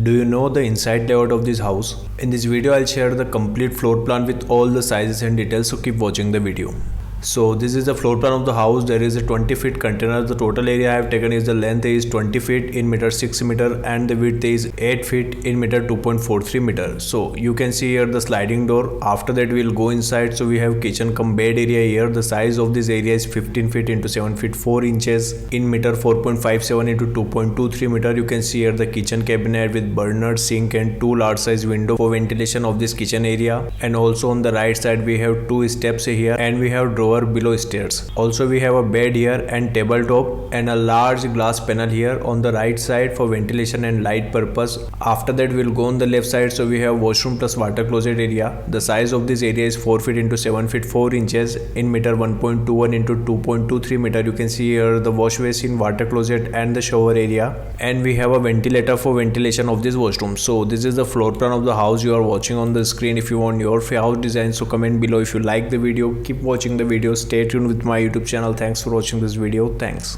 Do you know the inside layout of this house? In this video I'll share the complete floor plan with all the sizes and details, so keep watching the video. So this is the floor plan of the house. There is a 20 feet container. The total area I have taken is the length is 20 feet in meter 6 meter and the width is 8 feet in meter 2.43 meter. So you can see here the sliding door. After that we'll go inside. So we have kitchen cum bed area here. The size of this area is 15 feet into 7 feet 4 inches in meter 4.57 into 2.23 meter. You can see here the kitchen cabinet with burner, sink and two large size window for ventilation of this kitchen area. And also on the right side we have two steps here and we have drawer below stairs. Also we have a bed here and tabletop and a large glass panel here on the right side for ventilation and light purpose. After that we'll go on the left side. So we have washroom plus water closet area. The size of this area is 4 feet into 7 feet 4 inches in meter 1.21 into 2.23 meter. You can see here the wash basin, water closet and the shower area, and we have a ventilator for ventilation of this washroom. So this is the floor plan of the house you are watching on the screen. If you want your house design, so comment below. If you like the video, keep watching the video. Stay tuned with my YouTube channel. Thanks for watching this video. Thanks.